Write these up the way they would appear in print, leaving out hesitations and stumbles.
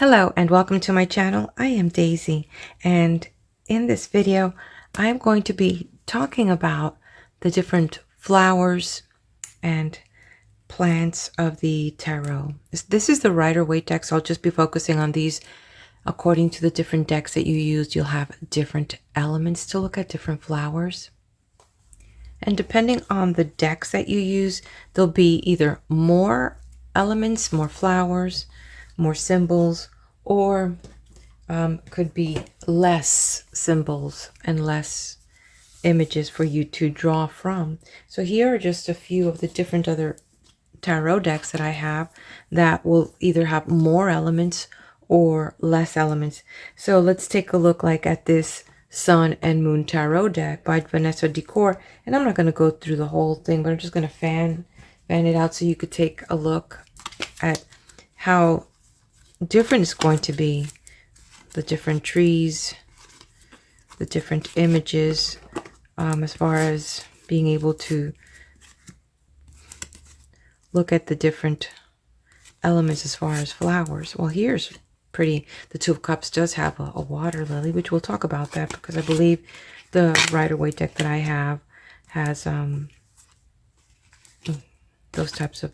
Hello and welcome to my channel. I am Daisy, and in this video I'm going to be talking about the different flowers and plants of the tarot. This is the Rider Waite deck, so I'll just be focusing on these. According to the different decks that you use, you'll have different elements to look at, different flowers. And depending on the decks that you use, there'll be either more elements, more flowers, more symbols, or could be less symbols and less images for you to draw from. So here are just a few of the different other tarot decks that I have that will either have more elements or less elements. So let's take a look at this Sun and Moon Tarot deck by Vanessa Decor. And I'm not going to go through the whole thing, but I'm just going to fan it out so you could take a look at how different it's going to be. The different trees, the different images, as far as being able to look at the different elements as far as flowers. Well, here's pretty. The Two of Cups does have a water lily, which we'll talk about that because I believe the Rider Waite deck that I have has those types of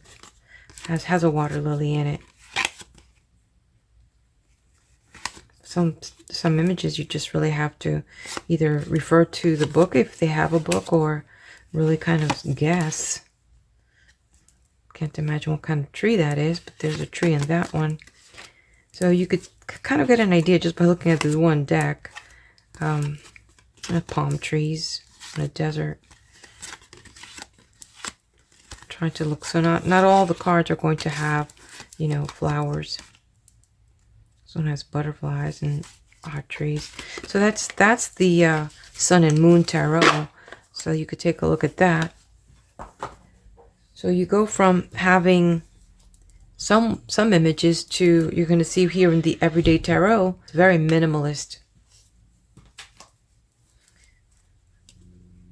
has a water lily in it. Some images you just really have to either refer to the book if they have a book, or really kind of guess. Can't imagine what kind of tree that is, but there's a tree in that one. So you could kind of get an idea just by looking at this one deck. Palm trees in a desert. Trying to look, so not all the cards are going to have, flowers. This one has butterflies and odd trees. So that's the Sun and Moon Tarot. So you could take a look at that. So you go from having some images to, you're going to see here in the Everyday Tarot, it's very minimalist.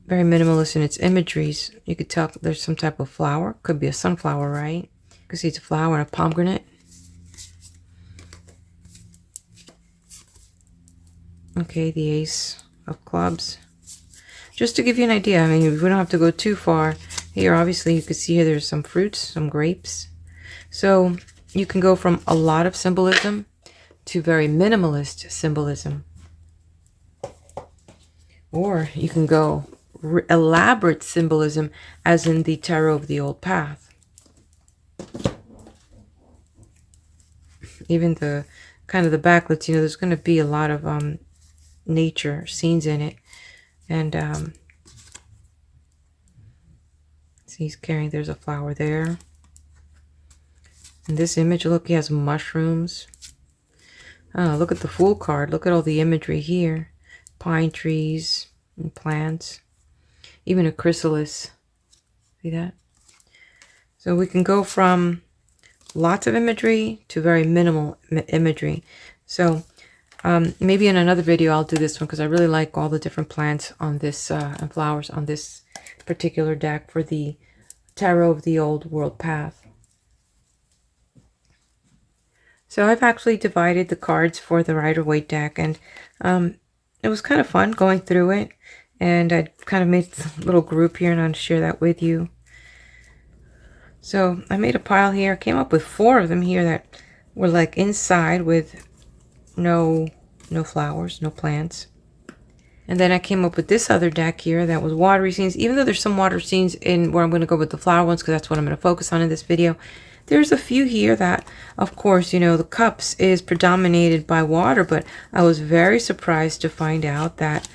Very minimalist in its imageries. You could tell there's some type of flower. Could be a sunflower, right? You could see it's a flower and a pomegranate. Okay, the Ace of Clubs. Just to give you an idea, I mean, we don't have to go too far. Here, obviously, you can see here there's some fruits, some grapes. So you can go from a lot of symbolism to very minimalist symbolism. Or you can go elaborate symbolism, as in the Tarot of the Old Path. Even the kind of the backlets, there's going to be a lot of nature scenes in it. And see, he's carrying, there's a flower there. In this image, look, he has mushrooms. Oh, look at the Fool card. Look at all the imagery here. Pine trees and plants. Even a chrysalis. See that? So we can go from lots of imagery to very minimal imagery. So maybe in another video I'll do this one, because I really like all the different plants on this and flowers on this particular deck for the Tarot of the Old World Path. So I've actually divided the cards for the Rider Waite deck, and it was kind of fun going through it, and I kind of made a little group here and I'll share that with you. So I made a pile here, came up with 4 of them here that were like inside with no flowers, no plants. And then I came up with this other deck here that was watery scenes, even though there's some water scenes in where I'm going to go with the flower ones, because that's what I'm going to focus on in this video. There's a few here that, of course, the cups is predominated by water, but I was very surprised to find out that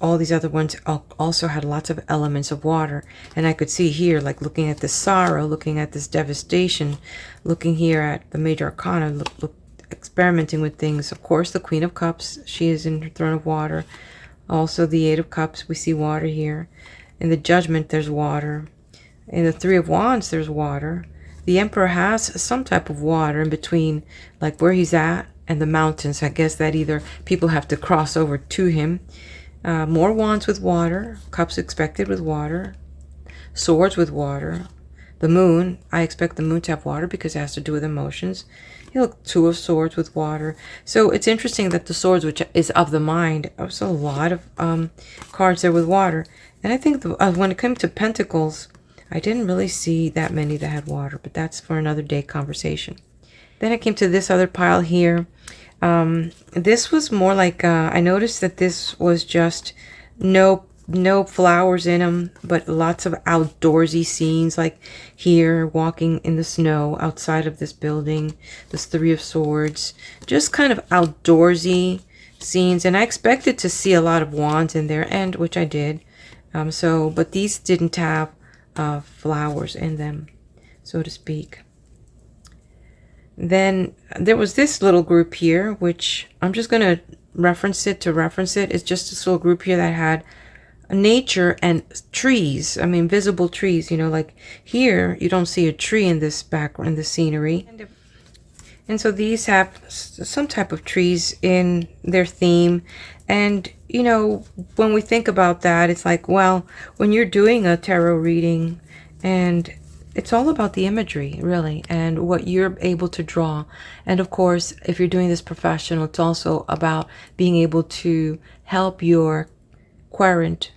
all these other ones also had lots of elements of water. And I could see here, like looking at this sorrow, looking at this devastation, looking here at the Major Arcana, experimenting with things. Of course, the Queen of Cups, she is in her throne of water. Also, the Eight of Cups, we see water here. In the Judgment, there's water. In the Three of Wands, there's water. The Emperor has some type of water in between, like where he's at and the mountains. I guess that either people have to cross over to him. More wands with water. Cups expected with water. Swords with water. the moon. I expect the moon to have water because it has to do with emotions. You look, Two of Swords with water. So it's interesting that the Swords, which is of the mind, there's a lot of cards there with water. And I think when it came to Pentacles, I didn't really see that many that had water, but that's for another day conversation. Then I came to this other pile here. This was more like, I noticed that this was just no flowers in them, but lots of outdoorsy scenes, like here walking in the snow outside of this building, this Three of Swords, just kind of outdoorsy scenes. And I expected to see a lot of wands in there, and which I did. But these didn't have flowers in them, so to speak. Then there was this little group here, which I'm just going to reference it. It's just this little group here that had nature and trees. I mean, visible trees, you know, like here you don't see a tree in this background, in the scenery. And so these have some type of trees in their theme. And, you know, when we think about that, it's like, well, when you're doing a tarot reading, and it's all about the imagery, really, and what you're able to draw. And of course, if you're doing this professional, it's also about being able to help your querent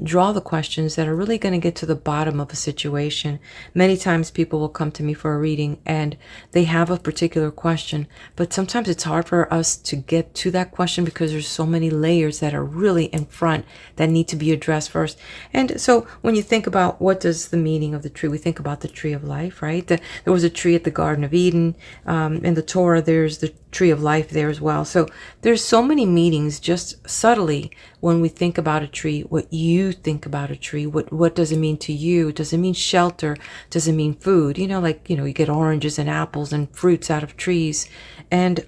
draw the questions that are really going to get to the bottom of a situation. Many times people will come to me for a reading and they have a particular question, but sometimes it's hard for us to get to that question because there's so many layers that are really in front that need to be addressed first. And so when you think about what does the meaning of the tree, we think about the tree of life, right? There was a tree at the Garden of Eden. In the Torah, there's the tree of life there as well. So there's so many meanings just subtly when we think about a tree, what you think about a tree, what does it mean to you? Does it mean shelter? Does it mean food? You know, like, you know, you get oranges and apples and fruits out of trees. And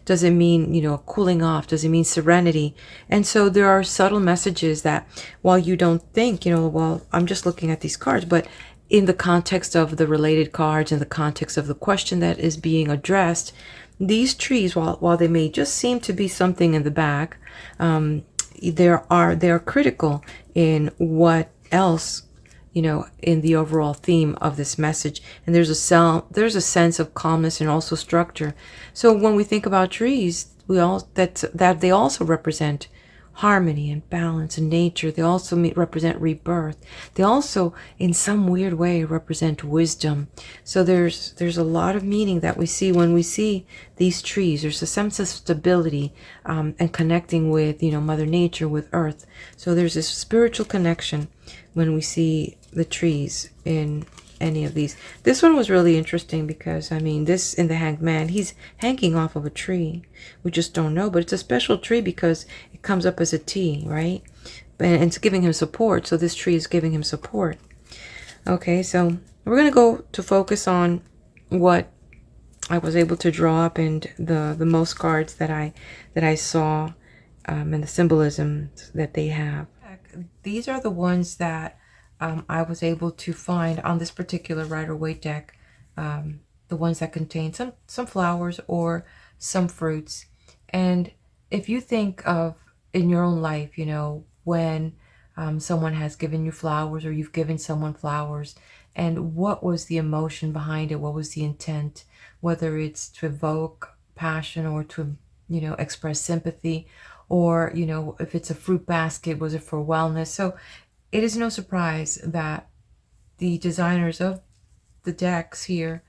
does it mean, you know, cooling off? Does it mean serenity? And so there are subtle messages that while you don't think, you know, well, I'm just looking at these cards, but in the context of the related cards, in the context of the question that is being addressed, these trees, while they may just seem to be something in the back, they are critical in what else, you know, in the overall theme of this message. And there's a sense of calmness and also structure. So when we think about trees, that they also represent harmony and balance and nature. They also represent rebirth. They also, in some weird way, represent wisdom. So there's a lot of meaning that we see when we see these trees. There's a sense of stability and connecting with, you know, Mother Nature, with Earth. So there's this spiritual connection when we see the trees in any of these. This one was really interesting because, I mean, this in the Hanged Man, he's hanging off of a tree. We just don't know, but it's a special tree because it comes up as a T, right? And it's giving him support. So this tree is giving him support. Okay, so we're going to go to focus on what I was able to draw up and the most cards that I saw and the symbolism that they have. These are the ones that I was able to find on this particular Rider Waite deck, the ones that contain some flowers or some fruits. And if you think of in your own life, you know, when someone has given you flowers or you've given someone flowers, and what was the emotion behind it? What was the intent? Whether it's to evoke passion or to, you know, express sympathy, or, you know, if it's a fruit basket, was it for wellness? So it is no surprise that the designers of the decks here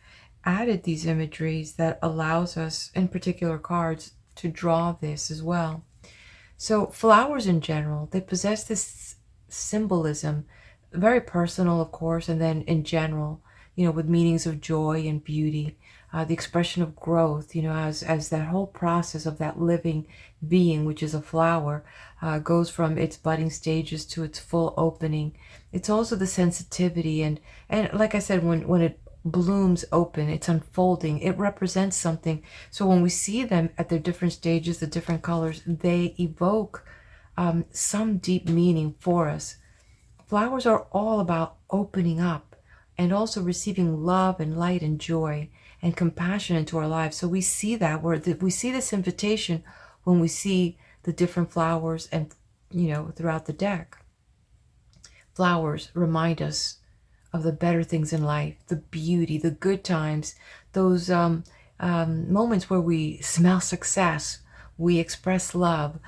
added these imageries that allows us, in particular cards, to draw this as well. So flowers in general, they possess this symbolism, very personal, of course, and then in general, you know, with meanings of joy and beauty, the expression of growth, you know, as that whole process of that living being, which is a flower, goes from its budding stages to its full opening. It's also the sensitivity and like I said, when it blooms open, it's unfolding, it represents something. So when we see them at their different stages, the different colors, they evoke some deep meaning for us. Flowers are all about opening up and also receiving love and light and joy and compassion into our lives. So we see that, we see this invitation when we see the different flowers and, you know, throughout the deck. Flowers remind us of the better things in life, the beauty, the good times, those moments where we smell success, we express love,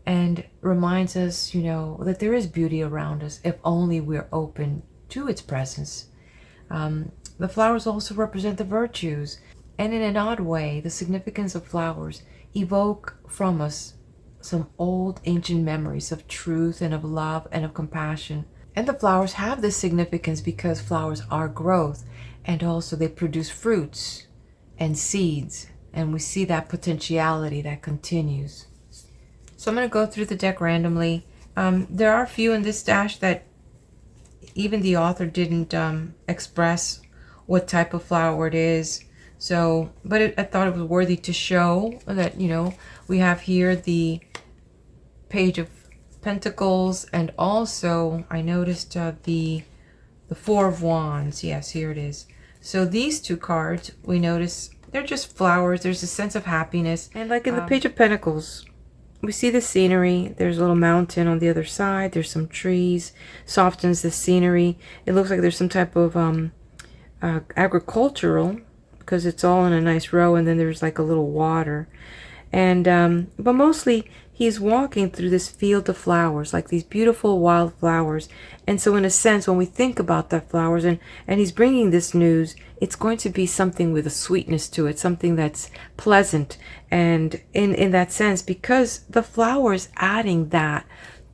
and reminds us, that there is beauty around us if only we're open to its presence. The flowers also represent the virtues, and in an odd way, the significance of flowers evoke from us some old ancient memories of truth and of love and of compassion. And the flowers have this significance because flowers are growth, and also they produce fruits and seeds, and we see that potentiality that continues. So I'm going to go through the deck randomly. There are a few in this stash that even the author didn't express what type of flower it is. So, but I thought it was worthy to show that, we have here the Page of Pentacles, and also I noticed the Four of Wands. Yes, here it is. So these two cards, we notice they're just flowers. There's a sense of happiness. And like in the Page of Pentacles, we see the scenery. There's a little mountain on the other side. There's some trees. Softens the scenery. It looks like there's some type of agricultural, because it's all in a nice row, and then there's like a little water. And but mostly he's walking through this field of flowers, like these beautiful wild flowers. And so in a sense, when we think about that flowers, and he's bringing this news, it's going to be something with a sweetness to it, something that's pleasant. And in that sense, because the flower is adding that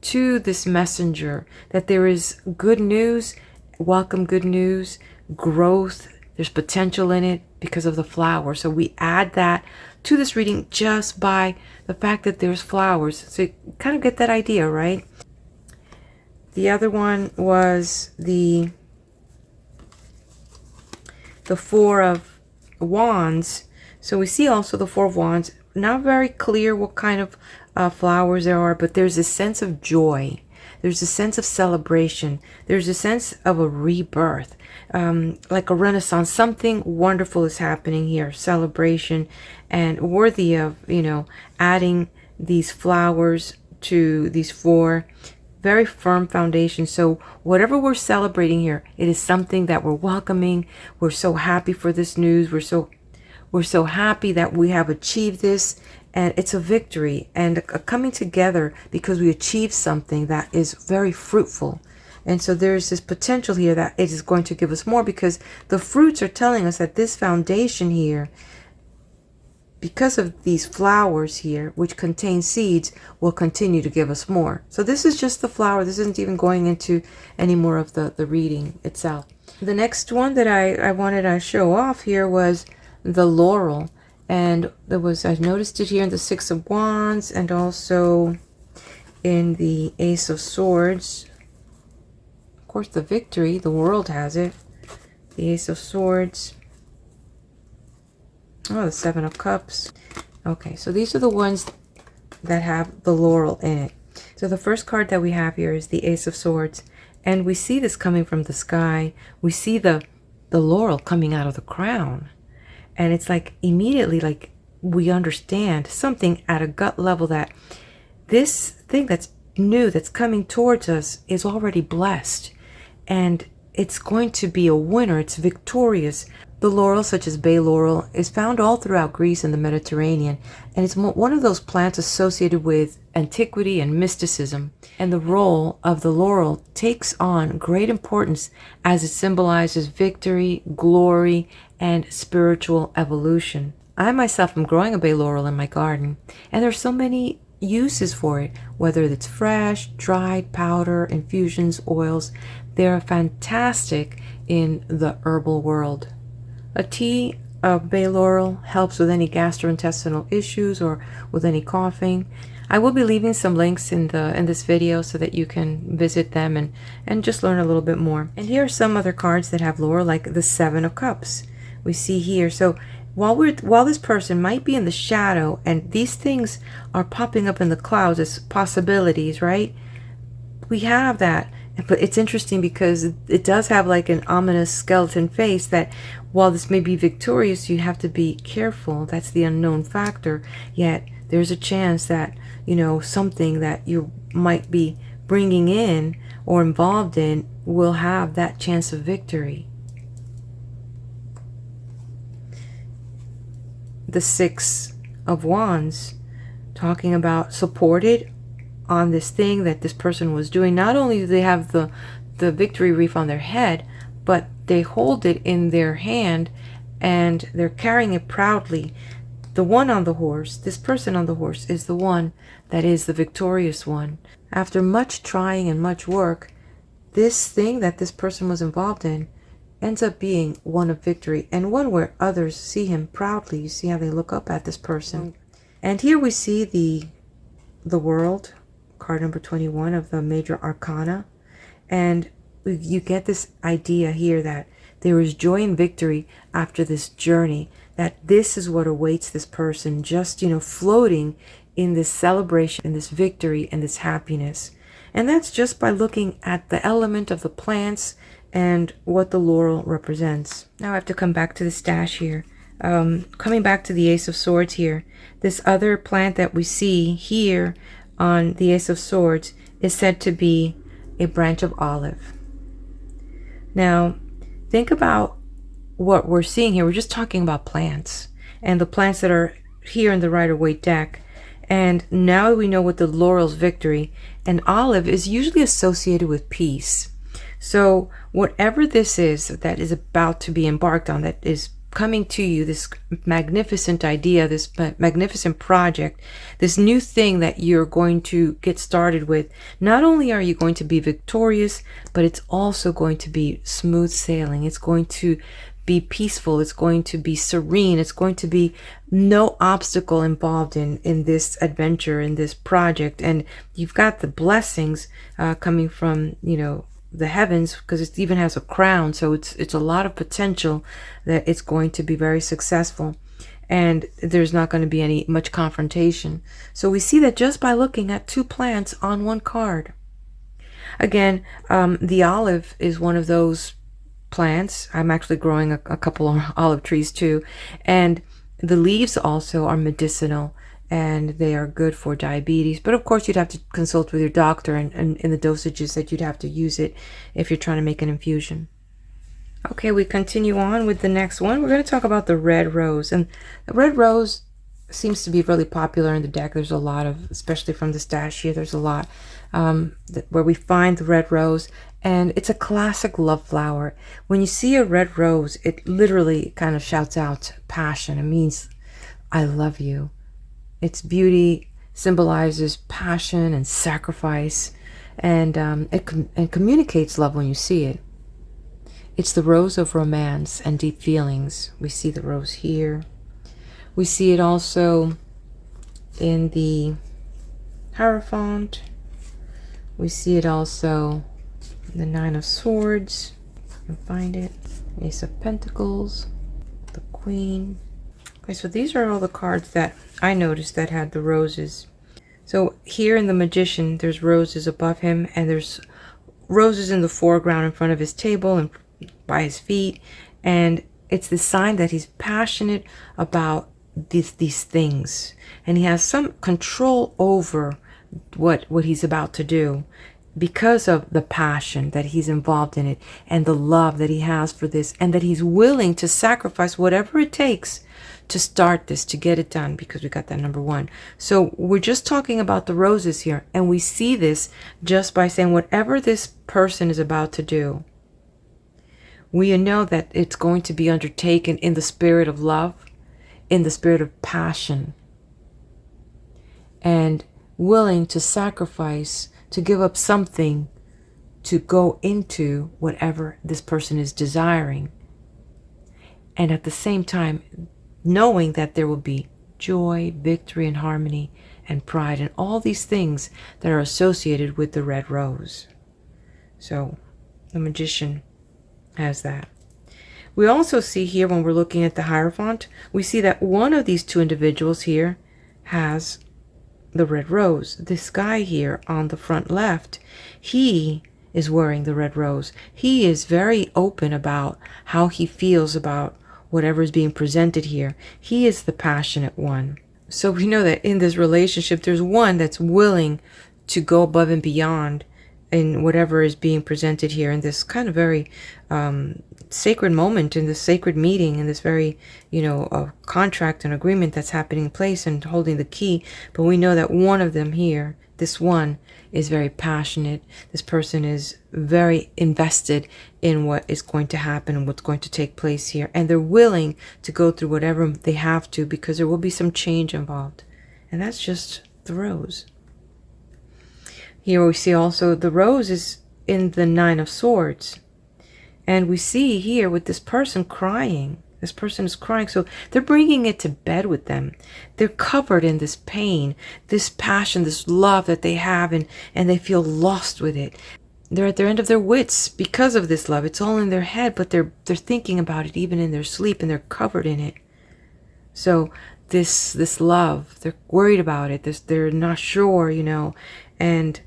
to this messenger, that there is good news, welcome good news, growth, there's potential in it because of the flower. So we add that to this reading just by the fact that there's flowers. So you kind of get that idea, right? The other one was the Four of Wands. So we see also the Four of Wands. Not very clear what kind of flowers there are, but there's a sense of joy. There's a sense of celebration. There's a sense of a rebirth, like a renaissance. Something wonderful is happening here. Celebration, and worthy of, adding these flowers to these four. Very firm foundation. So whatever we're celebrating here, it is something that we're welcoming. We're so happy for this news. We're so happy that we have achieved this. And it's a victory and a coming together because we achieved something that is very fruitful. And so there's this potential here that it is going to give us more, because the fruits are telling us that this foundation here, because of these flowers here, which contain seeds, will continue to give us more. So this is just the flower. This isn't even going into any more of the reading itself. The next one that I wanted to show off here was the Laurel. And I noticed it here in the Six of Wands, and also in the Ace of Swords. Of course, the victory, the world has it. The Ace of Swords. Oh, the Seven of Cups. Okay, so these are the ones that have the Laurel in it. So the first card that we have here is the Ace of Swords. And we see this coming from the sky. We see the laurel coming out of the crown. And it's like immediately, like, we understand something at a gut level that this thing that's new, that's coming towards us, is already blessed. And it's going to be a winner. It's victorious. The laurel, such as bay laurel, is found all throughout Greece and the Mediterranean. And it's one of those plants associated with antiquity and mysticism. And the role of the laurel takes on great importance as it symbolizes victory, glory, and spiritual evolution. I myself am growing a bay laurel in my garden, and there's so many uses for it, whether it's fresh, dried, powder, infusions, oils. They're fantastic in the herbal world. A tea of bay laurel helps with any gastrointestinal issues or with any coughing. I will be leaving some links in this video so that you can visit them and just learn a little bit more. And here are some other cards that have laurel, like the Seven of Cups. We see here. So while this person might be in the shadow, and these things are popping up in the clouds as possibilities, right? We have that. But it's interesting because it does have like an ominous skeleton face that while this may be victorious, you have to be careful. That's the unknown factor. Yet there's a chance that, something that you might be bringing in or involved in will have that chance of victory. The Six of Wands, talking about supported on this thing that this person was doing. Not only do they have the victory wreath on their head, but they hold it in their hand and they're carrying it proudly. The one on the horse, this person on the horse, is the one that is the victorious one. After much trying and much work, this thing that this person was involved in ends up being one of victory, and one where others see him proudly. You see how they look up at this person. And here we see the World, card number 21 of the Major Arcana. And you get this idea here that there is joy and victory after this journey, that this is what awaits this person, just, floating in this celebration, in this victory, and this happiness. And that's just by looking at the element of the plants and what the laurel represents. Now I have to come back to the stash here. Coming back to the Ace of Swords here, this other plant that we see here on the Ace of Swords is said to be a branch of olive. Now, think about what we're seeing here. We're just talking about plants and the plants that are here in the Rider Waite deck. And now we know what the laurel's victory, and olive is usually associated with peace. So whatever this is that is about to be embarked on, that is coming to you, this magnificent idea, this magnificent project, this new thing that you're going to get started with, not only are you going to be victorious, but it's also going to be smooth sailing. It's going to be peaceful. It's going to be serene. It's going to be no obstacle involved in this adventure, in this project. And you've got the blessings coming from, the heavens, because it even has a crown. So it's a lot of potential that it's going to be very successful, and there's not going to be much confrontation. So we see that just by looking at two plants on one card. Again, the olive is one of those plants. I'm actually growing a couple of olive trees too, and the leaves also are medicinal, and they are good for diabetes. But of course, you'd have to consult with your doctor and in the dosages that you'd have to use it if you're trying to make an infusion. Okay, we continue on with the next one. We're going to talk about the red rose. And the red rose seems to be really popular in the deck. There's a lot of, especially from the stash here, there's a lot where we find the red rose. And it's a classic love flower. When you see a red rose, it literally kind of shouts out passion. It means, I love you. Its beauty symbolizes passion and sacrifice, and it communicates love when you see it. It's the rose of romance and deep feelings. We see the rose here. We see it also in the Hierophant. We see it also in the Nine of Swords. You can find it. Ace of Pentacles, the Queen. Okay, so these are all the cards that I noticed that had the roses. So here in the Magician, there's roses above him, and there's roses in the foreground in front of his table and by his feet. And it's the sign that he's passionate about these things, and he has some control over what he's about to do, because of the passion that he's involved in it, and the love that he has for this, and that he's willing to sacrifice whatever it takes to start this, to get it done, because we got that number one. So we're just talking about the roses here, and we see this just by saying whatever this person is about to do, we know that it's going to be undertaken in the spirit of love, in the spirit of passion, and willing to sacrifice, to give up something to go into whatever this person is desiring. And at the same time, knowing that there will be joy, victory, and harmony, and pride, and all these things that are associated with the red rose. So the Magician has that. We also see here, when we're looking at the Hierophant, we see that one of these two individuals here has the red rose. This guy here on the front left, he is wearing the red rose. He is very open about how he feels about whatever is being presented here. He is the passionate one. So we know that in this relationship, there's one that's willing to go above and beyond in whatever is being presented here in this kind of very sacred moment, in this sacred meeting, in this very, contract and agreement that's happening in place and holding the key. But we know that one of them here, this one, is very passionate. This person is very invested in what is going to happen and what's going to take place here. And they're willing to go through whatever they have to, because there will be some change involved. And that's just the rose. Here we see also the rose is in the Nine of Swords. And we see here with this person crying. This person is crying. So they're bringing it to bed with them. They're covered in this pain, this passion, this love that they have, and they feel lost with it. They're at their end of their wits because of this love. It's all in their head, but they're thinking about it even in their sleep, and they're covered in it. So this love, they're worried about it. They're not sure, and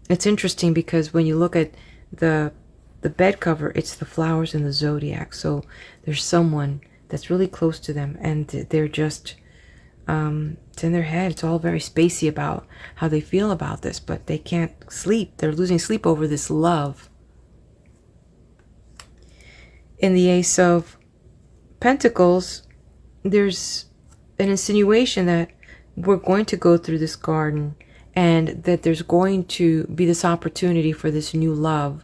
it's interesting because when you look at the bed cover, it's the flowers in the zodiac. So there's someone that's really close to them, and they're just, it's in their head. It's all very spacey about how they feel about this, but they can't sleep. They're losing sleep over this love. In the Ace of Pentacles, there's an insinuation that we're going to go through this garden, and that there's going to be this opportunity for this new love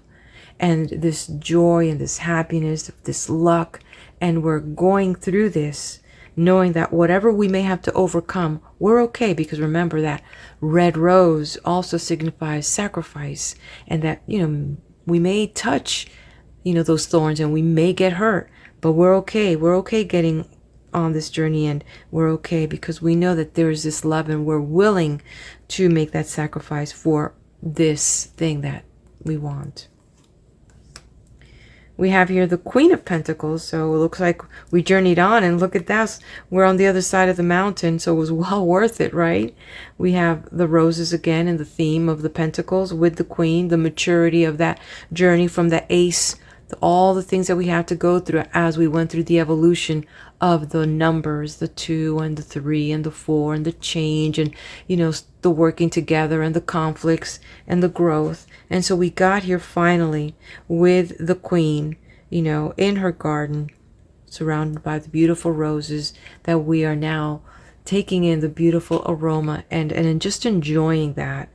and this joy and this happiness, this luck. And we're going through this knowing that whatever we may have to overcome, we're okay, because remember that red rose also signifies sacrifice, and that, we may touch, those thorns, and we may get hurt, but we're okay. We're okay getting on this journey, and we're okay because we know that there is this love, and we're willing to make that sacrifice for this thing that we want. We have here the Queen of Pentacles, so it looks like we journeyed on, and look at that, we're on the other side of the mountain, so it was well worth it, right? We have the roses again in the theme of the Pentacles with the Queen, the maturity of that journey from the Ace, all the things that we have to go through as we went through the evolution of the numbers, the 2 and the 3 and the 4, and the change, and the working together, and the conflicts and the growth. And so we got here finally with the Queen, in her garden, surrounded by the beautiful roses, that we are now taking in the beautiful aroma and just enjoying that.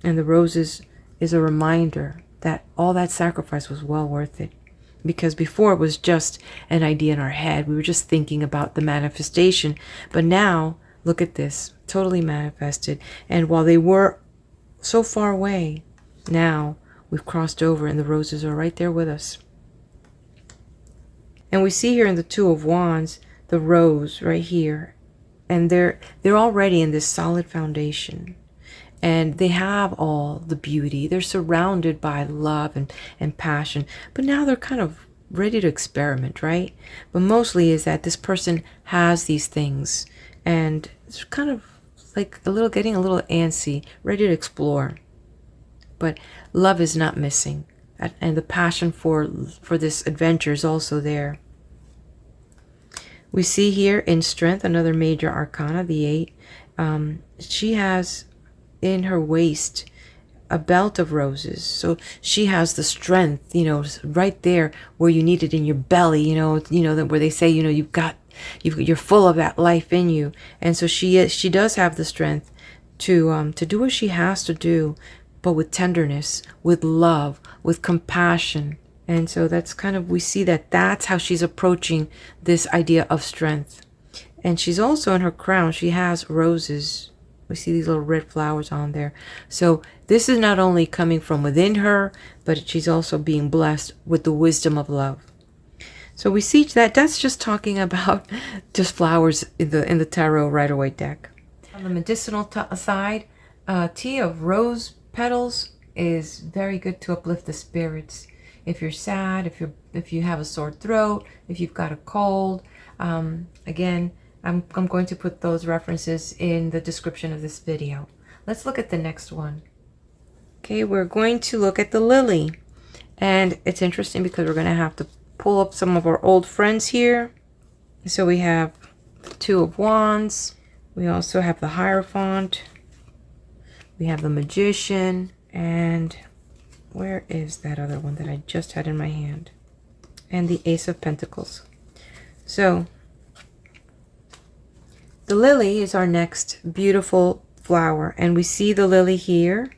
And the roses is a reminder that all that sacrifice was well worth it. Because before it was just an idea in our head. We were just thinking about the manifestation. But now, look at this, totally manifested. And while they were so far away, now we've crossed over, and the roses are right there with us. And we see here in the Two of Wands, the rose right here. And they're already in this solid foundation. And they have all the beauty. They're surrounded by love and passion. But now they're kind of ready to experiment, right? But mostly is that this person has these things. And it's kind of like getting a little antsy, ready to explore. But love is not missing. And the passion for this adventure is also there. We see here in Strength, another major arcana, the 8. She has in her waist a belt of roses, so she has the strength, right there where you need it in your belly, where they say, you're full of that life in you. And so she does have the strength to do what she has to do, but with tenderness, with love, with compassion. And so that's we see that's how she's approaching this idea of strength. And she's also in her crown, she has roses. We see these little red flowers on there. So this is not only coming from within her, but she's also being blessed with the wisdom of love. So we see that's just talking about just flowers in the tarot Rider Waite deck. On the medicinal side, tea of rose petals is very good to uplift the spirits. If you're sad, if you have a sore throat, if you've got a cold, again, I'm going to put those references in the description of this video. Let's look at the next one. Okay, we're going to look at the lily. And it's interesting because we're going to have to pull up some of our old friends here. So we have the Two of Wands. We also have the Hierophant. We have the Magician. And where is that other one that I just had in my hand? And the Ace of Pentacles. So the lily is our next beautiful flower. And we see the lily here,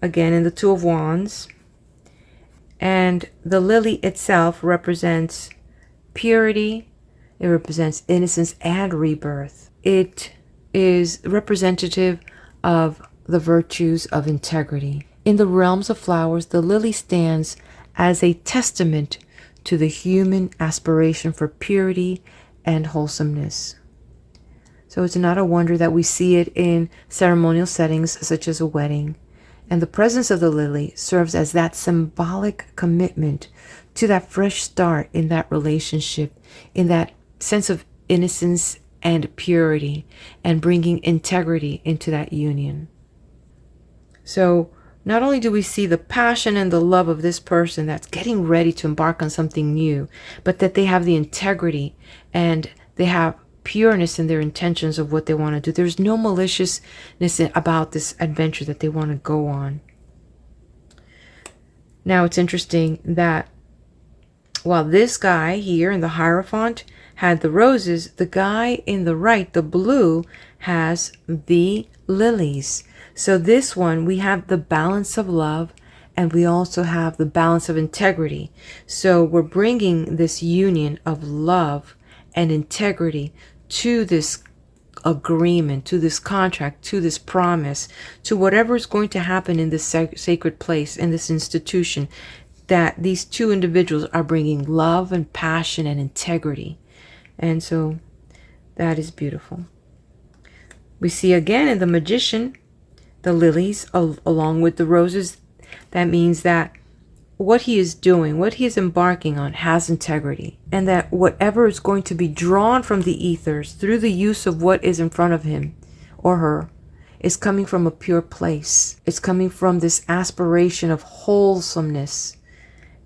again in the Two of Wands. And the lily itself represents purity. It represents innocence and rebirth. It is representative of the virtues of integrity. In the realms of flowers, the lily stands as a testament to the human aspiration for purity and wholesomeness. So it's not a wonder that we see it in ceremonial settings such as a wedding. And the presence of the lily serves as that symbolic commitment to that fresh start in that relationship, in that sense of innocence and purity, and bringing integrity into that union. So not only do we see the passion and the love of this person that's getting ready to embark on something new, but that they have the integrity and they have pureness in their intentions of what they want to do. There's no maliciousness about this adventure that they want to go on. Now it's interesting that while this guy here in the Hierophant had the roses, the guy in the right, the blue, has the lilies. So this one, we have the balance of love, and we also have the balance of integrity. So we're bringing this union of love and integrity to this agreement, to this contract, to this promise, to whatever is going to happen in this sacred place, in this institution, that these two individuals are bringing love and passion and integrity. And so that is beautiful. We see again in the Magician, the lilies along with the roses. That means that what he is doing, what he is embarking on, has integrity, and that whatever is going to be drawn from the ethers through the use of what is in front of him or her is coming from a pure place. It's coming from this aspiration of wholesomeness,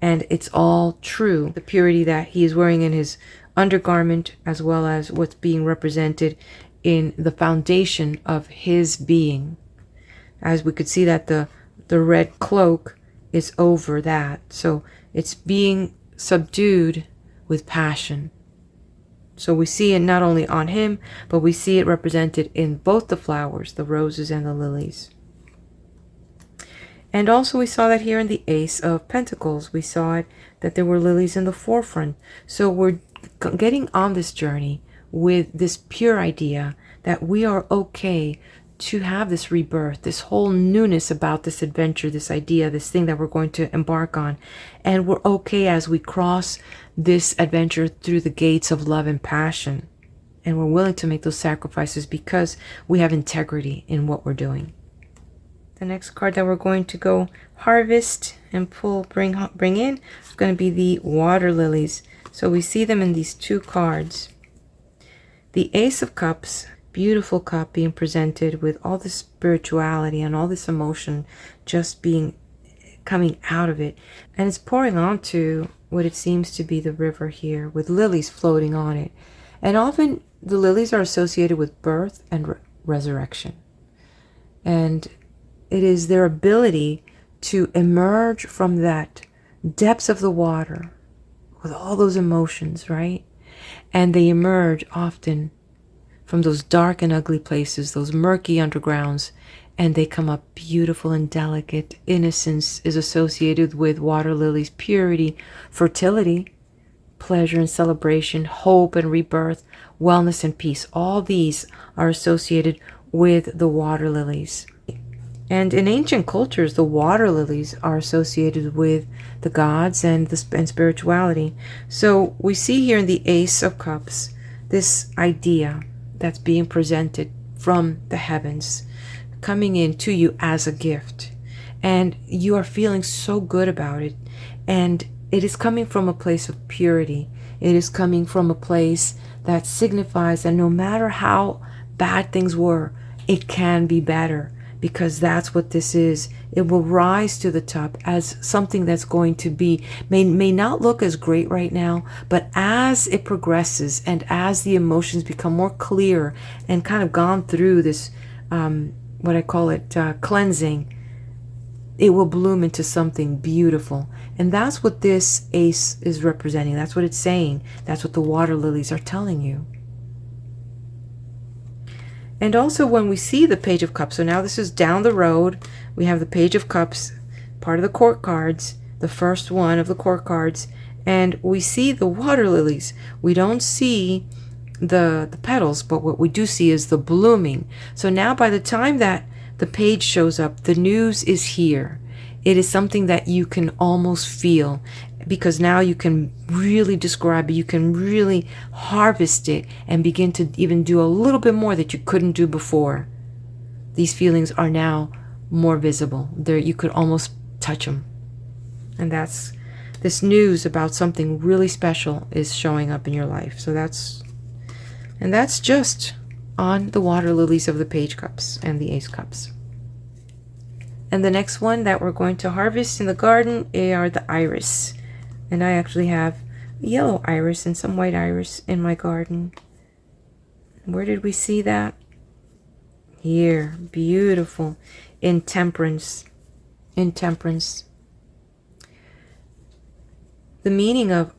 and it's all true. The purity that he is wearing in his undergarment, as well as what's being represented in the foundation of his being. As we could see that the red cloak is over that. So it's being subdued with passion. So we see it not only on him, but we see it represented in both the flowers, the roses and the lilies. And also we saw that here in the Ace of Pentacles. We saw it that there were lilies in the forefront. So we're getting on this journey with this pure idea that we are okay to have this rebirth, this whole newness about this adventure, this idea, this thing that we're going to embark on. And we're okay as we cross this adventure through the gates of love and passion. And we're willing to make those sacrifices because we have integrity in what we're doing. The next card that we're going to go harvest and bring in is going to be the water lilies. So we see them in these two cards. The Ace of Cups, beautiful cup being presented with all this spirituality and all this emotion just coming out of it. And it's pouring onto what it seems to be the river here with lilies floating on it. And often the lilies are associated with birth and resurrection. And it is their ability to emerge from that depths of the water with all those emotions, right? And they emerge often from those dark and ugly places, those murky undergrounds, and they come up beautiful and delicate. Innocence is associated with water lilies, purity, fertility, pleasure and celebration, hope and rebirth, wellness and peace. All these are associated with the water lilies. And in ancient cultures, the water lilies are associated with the gods and spirituality. So we see here in the Ace of Cups this idea that's being presented from the heavens, coming in to you as a gift. And you are feeling so good about it. And it is coming from a place of purity. It is coming from a place that signifies that no matter how bad things were, it can be better. Because that's what this is. It will rise to the top as something that's going to be, may not look as great right now, but as it progresses and as the emotions become more clear and kind of gone through this, what I call it, cleansing, it will bloom into something beautiful. And that's what this ace is representing. That's what it's saying. That's what the water lilies are telling you. And also when we see the Page of Cups, so now this is down the road, we have the Page of Cups, part of the court cards, the first one of the court cards, and we see the water lilies. We don't see the petals, but what we do see is the blooming. So now by the time that the page shows up, the news is here. It is something that you can almost feel, because now you can really describe it, you can really harvest it and begin to even do a little bit more that you couldn't do before. These feelings are now more visible. There, you could almost touch them. And that's this news about something really special is showing up in your life. So that's just on the water lilies of the Page Cups and the Ace Cups. And the next one that we're going to harvest in the garden are the iris. And I actually have yellow iris and some white iris in my garden. Where did we see that? Here, beautiful, in temperance. In temperance. The meaning of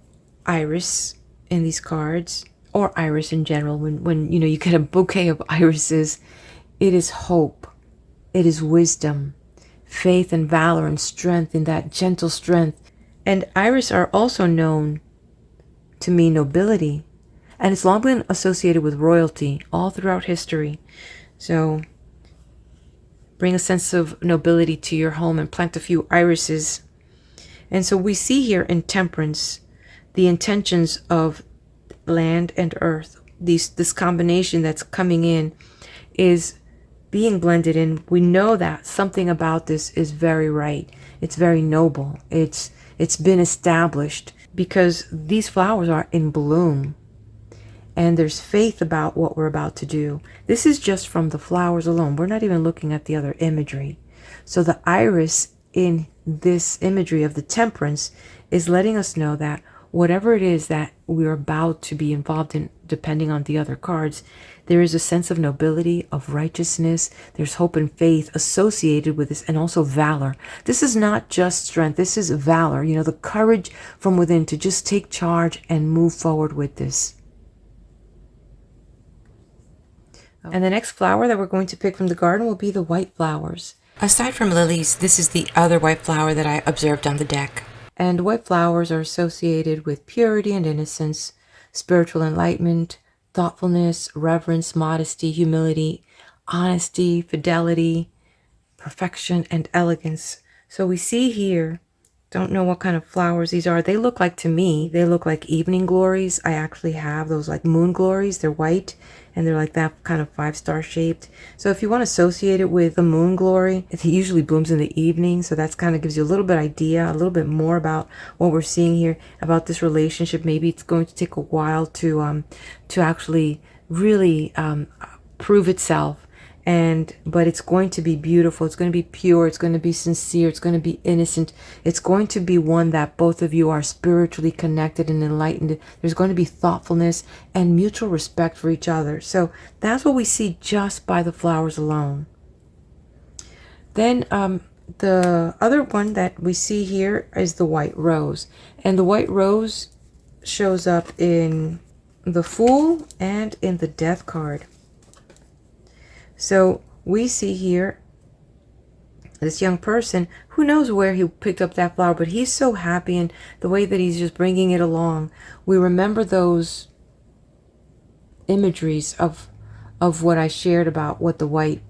iris in these cards, or iris in general, when you know you get a bouquet of irises, it is hope, it is wisdom, faith and valor and strength, in that gentle strength. And iris are also known to mean nobility, and it's long been associated with royalty all throughout history. So bring a sense of nobility to your home and plant a few irises. And so we see here in temperance the intentions of land and earth. This combination that's coming in is being blended in. We know that something about this is very right. It's very noble. It's been established because these flowers are in bloom. And there's faith about what we're about to do. This is just from the flowers alone. We're not even looking at the other imagery. So the iris in this imagery of the temperance is letting us know that whatever it is that we're about to be involved in, depending on the other cards, there is a sense of nobility, of righteousness. There's hope and faith associated with this, and also valor. This is not just strength. This is valor, you know, the courage from within to just take charge and move forward with this. And the next flower that we're going to pick from the garden will be the white flowers. Aside from lilies, this is the other white flower that I observed on the deck. And white flowers are associated with purity and innocence, spiritual enlightenment, thoughtfulness, reverence, modesty, humility, honesty, fidelity, perfection, and elegance. So we see here, don't know what kind of flowers these are. They look like, to me, they look like evening glories. I actually have those like moon glories. They're white and they're like that kind of 5-star shaped. So if you want to associate it with the moon glory, it usually blooms in the evening. So that's kind of gives you a little bit idea, a little bit more about what we're seeing here about this relationship. Maybe it's going to take a while to actually really prove itself. But it's going to be beautiful. It's going to be pure. It's going to be sincere. It's going to be innocent. It's going to be one that both of you are spiritually connected and enlightened. There's going to be thoughtfulness and mutual respect for each other. So that's what we see just by the flowers alone. Then the other one that we see here is the white rose. And the white rose shows up in the Fool and in the Death card. So we see here this young person, who knows where he picked up that flower, but he's so happy, and the way that he's just bringing it along. We remember those imageries of what I shared about what the white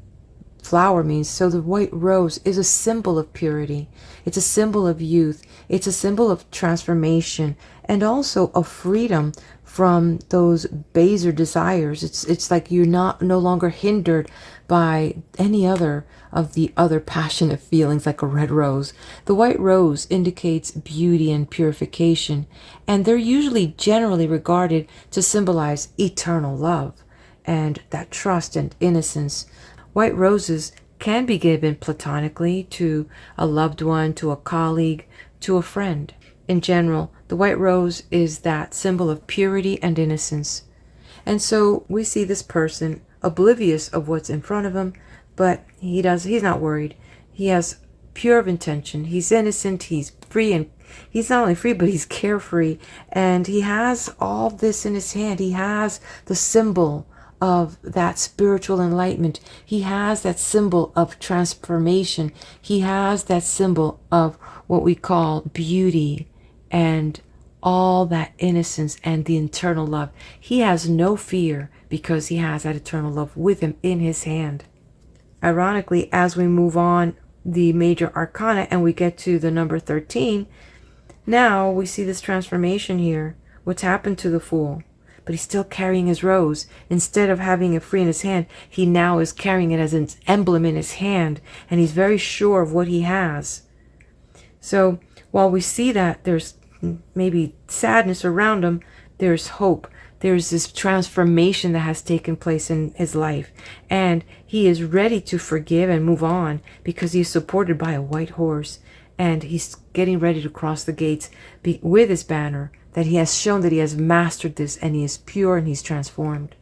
flower means. So the white rose is a symbol of purity. It's a symbol of youth. It's a symbol of transformation and also of freedom from those baser desires. It's like you're no longer hindered by any other of the other passionate feelings, like a red rose. The white rose indicates beauty and purification, and they're usually generally regarded to symbolize eternal love and that trust and innocence. White roses can be given platonically to a loved one, to a colleague, to a friend. In general, the white rose is that symbol of purity and innocence. And so we see this person oblivious of what's in front of him, but he's not worried. He has pure of intention. He's innocent, he's free, and he's not only free, but he's carefree. And he has all this in his hand. He has the symbol of that spiritual enlightenment. He has that symbol of transformation. He has that symbol of what we call beauty and all that innocence and the eternal love. He has no fear because he has that eternal love with him in his hand. Ironically, as we move on the major arcana and we get to the number 13, now we see this transformation here. What's happened to the Fool? But he's still carrying his rose. Instead of having it free in his hand, he now is carrying it as an emblem in his hand, and he's very sure of what he has. So while we see that there's maybe sadness around him, there's hope. There's this transformation that has taken place in his life, and he is ready to forgive and move on because he's supported by a white horse, and he's getting ready to cross the gates with his banner, that he has shown that he has mastered this, and he is pure and he's transformed.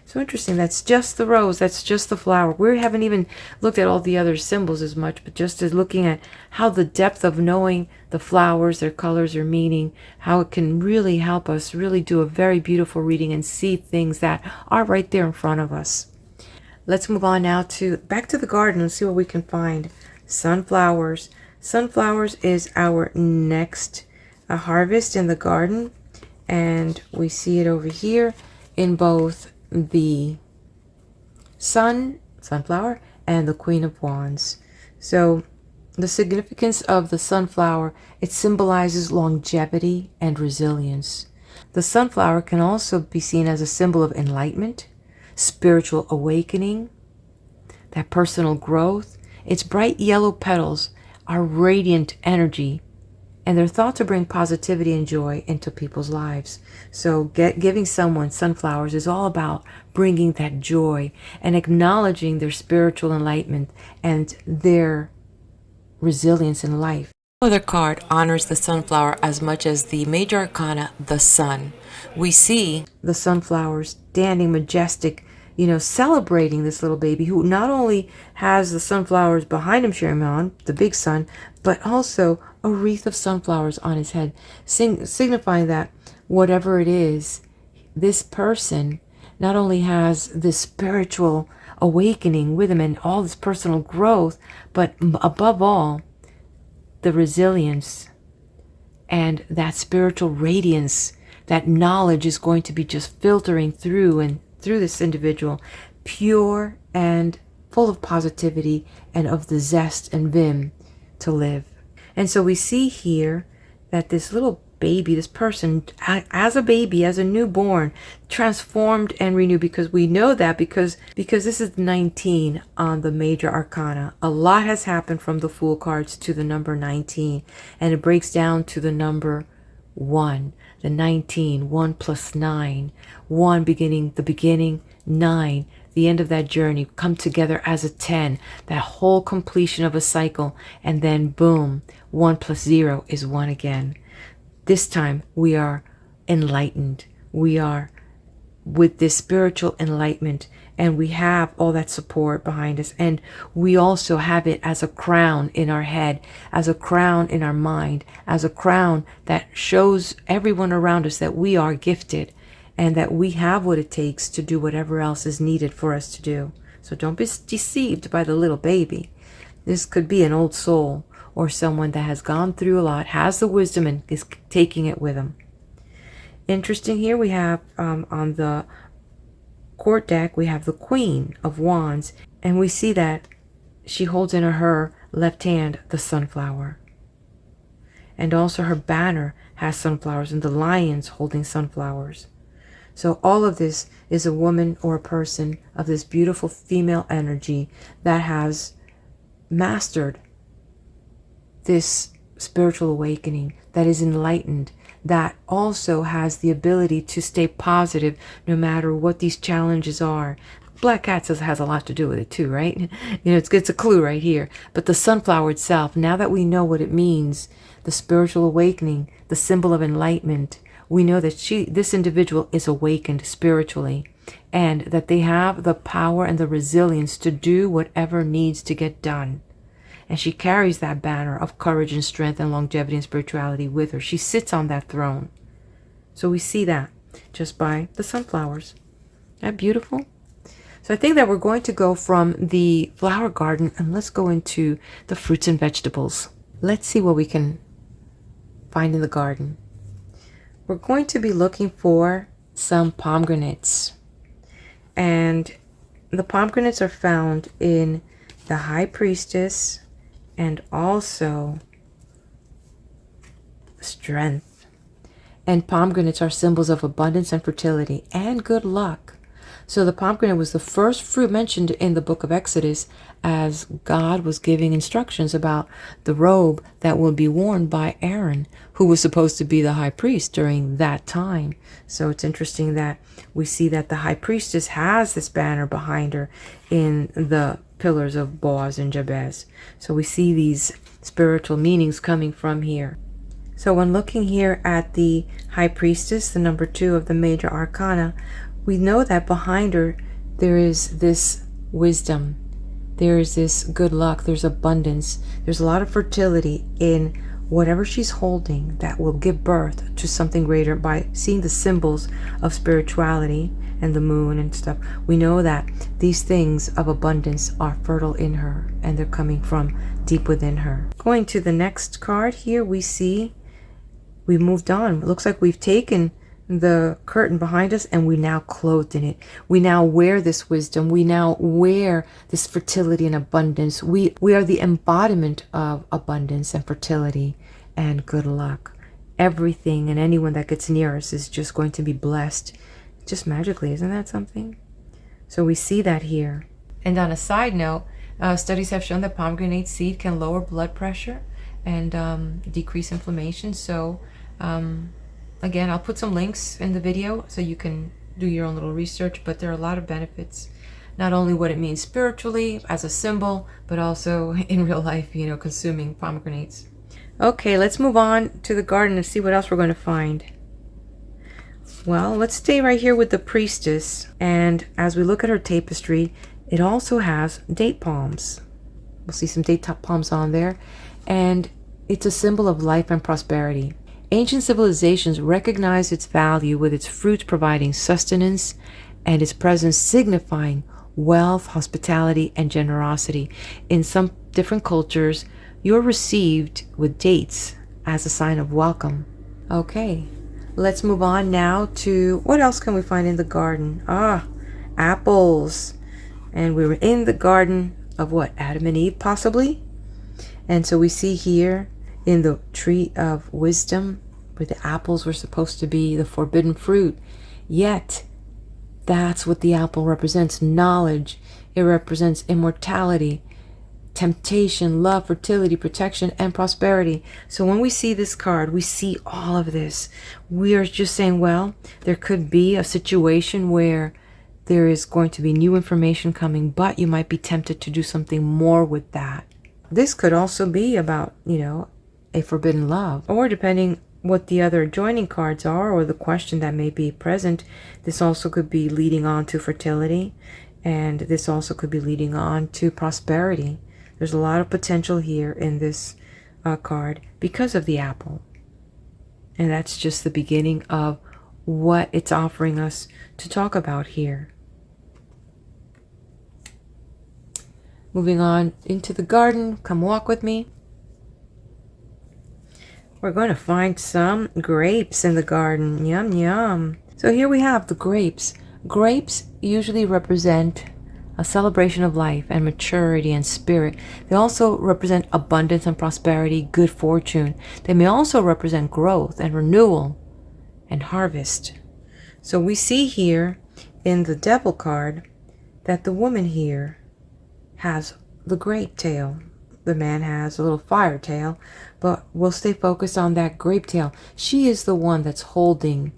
So interesting. That's just the rose. That's just the flower. We haven't even looked at all the other symbols as much, but just as looking at how the depth of knowing the flowers, their colors, their meaning, how it can really help us really do a very beautiful reading and see things that are right there in front of us. Let's move on now back to the garden and see what we can find. Sunflowers. Sunflowers is our next harvest in the garden, and we see it over here in both the sunflower and the Queen of Wands. So the significance of the sunflower, it symbolizes longevity and resilience. The sunflower can also be seen as a symbol of enlightenment, spiritual awakening, that personal growth. Its bright yellow petals are radiant energy, and they're thought to bring positivity and joy into people's lives. So giving someone sunflowers is all about bringing that joy and acknowledging their spiritual enlightenment and their resilience in life. The other card honors the sunflower as much as the major arcana, the sun. We see the sunflower standing majestic, celebrating this little baby who not only has the sunflowers behind him cheering him on, the big sun, but also a wreath of sunflowers on his head, signifying that whatever it is, this person not only has this spiritual awakening with him and all this personal growth, but above all, the resilience and that spiritual radiance, that knowledge is going to be just filtering through this individual, pure and full of positivity and of the zest and vim to live. And so we see here that this little baby, this person, as a baby, as a newborn, transformed and renewed, because we know that because this is 19 on the major arcana. A lot has happened from the Fool cards to the number 19, and it breaks down to the number 1, the 19, 1 plus 9, 1 beginning, the beginning, 9, the end of that journey, come together as a 10, that whole completion of a cycle, and then boom, 1 plus 0 is 1 again. This time we are enlightened. We are with this spiritual enlightenment, and we have all that support behind us, and we also have it as a crown in our head, as a crown in our mind, as a crown that shows everyone around us that we are gifted and that we have what it takes to do whatever else is needed for us to do. So don't be deceived by the little baby. This could be an old soul or someone that has gone through a lot, has the wisdom, and is taking it with them. Interesting, here we have on the court deck, we have the Queen of Wands, and we see that she holds in her left hand the sunflower. And also her banner has sunflowers, and the lions holding sunflowers. So all of this is a woman or a person of this beautiful female energy that has mastered this spiritual awakening, that is enlightened, that also has the ability to stay positive no matter what these challenges are. Black cat has a lot to do with it too, right? It's a clue right here. But the sunflower itself, now that we know what it means, the spiritual awakening, the symbol of enlightenment, we know that this individual is awakened spiritually, and that they have the power and the resilience to do whatever needs to get done. and she carries that banner of courage and strength and longevity and spirituality with her. She sits on that throne. So we see that just by the sunflowers. Isn't that beautiful? So I think that we're going to go from the flower garden and let's go into the fruits and vegetables. Let's see what we can find in the garden. We're going to be looking for some pomegranates. And the pomegranates are found in the High Priestess and also strength. And pomegranates are symbols of abundance and fertility and good luck. So the pomegranate was the first fruit mentioned in the book of Exodus as God was giving instructions about the robe that would be worn by Aaron, who was supposed to be the high priest during that time. So it's interesting that we see that the high priestess has this banner behind her in the pillars of Boaz and Jabez. So we see these spiritual meanings coming from here. So when looking here at the high priestess, the number 2 of the major arcana, we know that behind her there is this wisdom, there is this good luck, there's abundance, there's a lot of fertility in whatever she's holding that will give birth to something greater. By seeing the symbols of spirituality and the moon and stuff, we know that these things of abundance are fertile in her and they're coming from deep within her. Going to the next card here, we see we moved on. It looks like we've taken the curtain behind us and we now clothed in it. We now wear this wisdom. We now wear this fertility and abundance. We are the embodiment of abundance and fertility and good luck. Everything and anyone that gets near us is just going to be blessed just magically. Isn't that something? So we see that here. And on a side note, studies have shown that pomegranate seed can lower blood pressure and decrease inflammation. So again, I'll put some links in the video so you can do your own little research, but there are a lot of benefits. Not only what it means spiritually as a symbol, but also in real life, consuming pomegranates. Okay, let's move on to the garden and see what else we're going to find. Well, let's stay right here with the priestess. And as we look at her tapestry, it also has date palms. We'll see some date palms on there. And it's a symbol of life and prosperity. Ancient civilizations recognized its value with its fruits providing sustenance and its presence signifying wealth, hospitality, and generosity. In some different cultures, you're received with dates as a sign of welcome. Okay, let's move on now to what else can we find in the garden? Apples. And we were in the garden of what? Adam and Eve, possibly? And so we see here in the tree of wisdom, where the apples were supposed to be the forbidden fruit. Yet, that's what the apple represents, knowledge. It represents immortality, temptation, love, fertility, protection, and prosperity. So when we see this card, we see all of this. We are just saying, well, there could be a situation where there is going to be new information coming, but you might be tempted to do something more with that. This could also be about, a forbidden love, or depending what the other adjoining cards are or the question that may be present, this also could be leading on to fertility, and this also could be leading on to prosperity. There's a lot of potential here in this card because of the apple, and that's just the beginning of what it's offering us to talk about here. Moving on into the garden, come walk with me. We're going to find some grapes in the garden. Yum, yum. So here we have the grapes. Grapes usually represent a celebration of life and maturity and spirit. They also represent abundance and prosperity, good fortune. They may also represent growth and renewal and harvest. So we see here in the Devil card that the woman here has the grape tail. The man has a little fire tail, but we'll stay focused on that grape tail. She is the one that's holding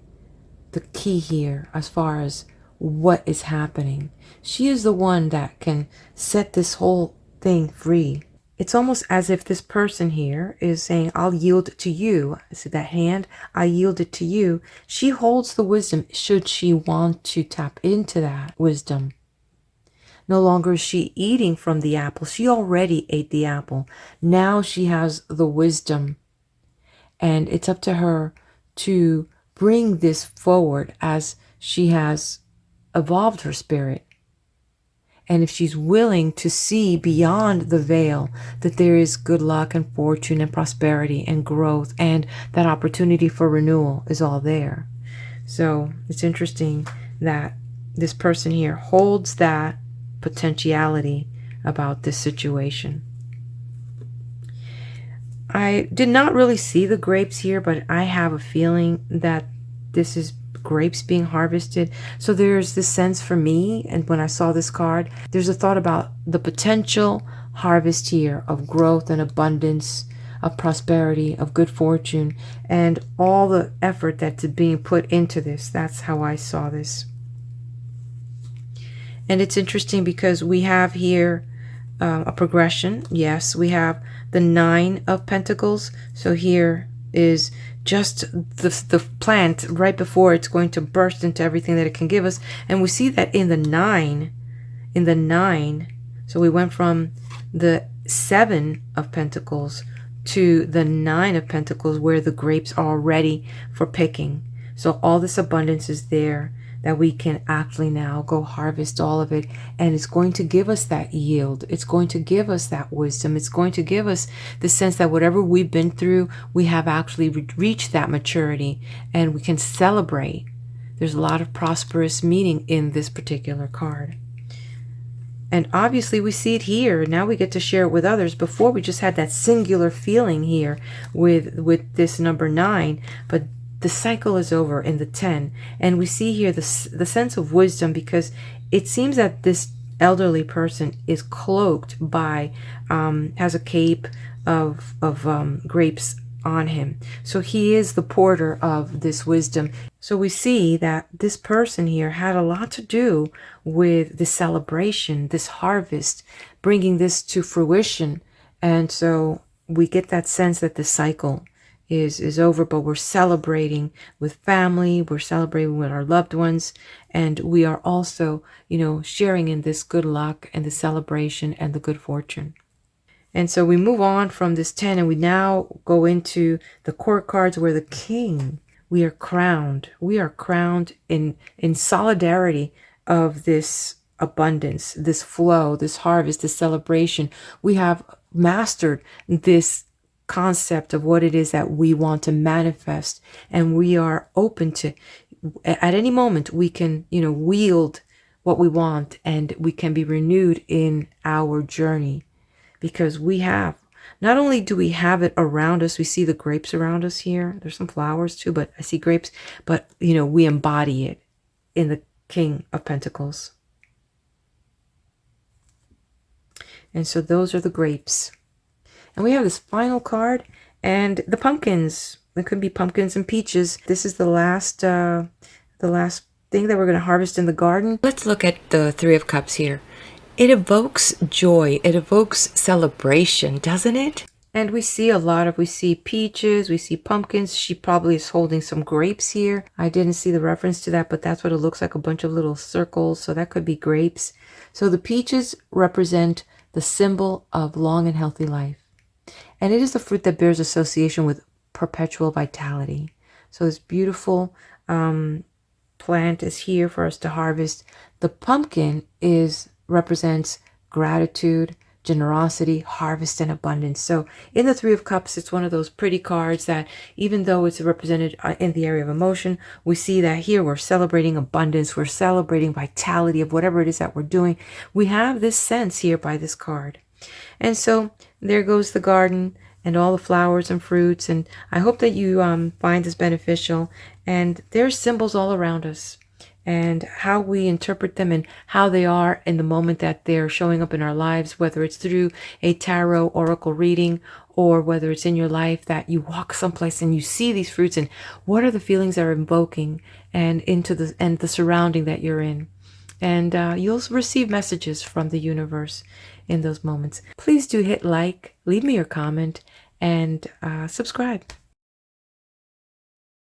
the key here as far as what is happening. She is the one that can set this whole thing free. It's almost as if this person here is saying, I'll yield to you. I see that hand, I yield it to you. She holds the wisdom should she want to tap into that wisdom. No longer is she eating from the apple. She already ate the apple. Now she has the wisdom, and it's up to her to bring this forward as she has evolved her spirit. And if she's willing to see beyond the veil, that there is good luck and fortune and prosperity and growth, and that opportunity for renewal is all there. So it's interesting that this person here holds that potentiality about this situation. I did not really see the grapes here, but I have a feeling that this is grapes being harvested. So there's this sense for me, and when I saw this card, there's a thought about the potential harvest here of growth and abundance, of prosperity, of good fortune, and all the effort that's being put into this. That's how I saw this. And it's interesting because we have here a progression. Yes, we have the 9 of Pentacles. So here is just the plant right before it's going to burst into everything that it can give us. And we see that in the 9, so we went from the 7 of Pentacles to the 9 of Pentacles, where the grapes are ready for picking. So all this abundance is there that we can actually now go harvest all of it, and it's going to give us that yield. It's going to give us that wisdom. It's going to give us the sense that whatever we've been through, we have actually reached that maturity, and we can celebrate. There's a lot of prosperous meaning in this particular card. And obviously we see it here. Now we get to share it with others. Before, we just had that singular feeling here with this number 9, but the cycle is over in the 10. And we see here the sense of wisdom, because it seems that this elderly person is cloaked by, has a cape of grapes on him. So he is the porter of this wisdom. So we see that this person here had a lot to do with the celebration, this harvest, bringing this to fruition. And so we get that sense that the cycle is over, but we're celebrating with family, we're celebrating with our loved ones, and we are also, sharing in this good luck and the celebration and the good fortune. And so we move on from this 10, and we now go into the court cards, where the king, we are crowned. We are crowned in solidarity of this abundance, this flow, this harvest, this celebration. We have mastered this concept of what it is that we want to manifest, and we are open to, at any moment we can wield what we want, and we can be renewed in our journey, because we have, not only do we have it around us, we see the grapes around us here, there's some flowers too, but I see grapes, but we embody it in the King of Pentacles. And so those are the grapes. And we have this final card, and the pumpkins. There could be pumpkins and peaches. This is the last thing that we're going to harvest in the garden. Let's look at the 3 of Cups here. It evokes joy. It evokes celebration, doesn't it? And we see we see peaches, we see pumpkins. She probably is holding some grapes here. I didn't see the reference to that, but that's what it looks like, a bunch of little circles. So that could be grapes. So the peaches represent the symbol of long and healthy life. And it is the fruit that bears association with perpetual vitality. So this beautiful plant is here for us to harvest. The pumpkin represents gratitude, generosity, harvest, and abundance. So in the 3 of Cups, it's one of those pretty cards that, even though it's represented in the area of emotion, we see that here we're celebrating abundance, we're celebrating vitality of whatever it is that we're doing. We have this sense here by this card. And so there goes the garden and all the flowers and fruits. And I hope that you find this beneficial. And there's symbols all around us, and how we interpret them and how they are in the moment that they're showing up in our lives, whether it's through a tarot oracle reading, or whether it's in your life that you walk someplace and you see these fruits, and what are the feelings that are invoking and the surrounding that you're in. And you'll receive messages from the universe in those moments. Please do hit like, leave me your comment, and subscribe.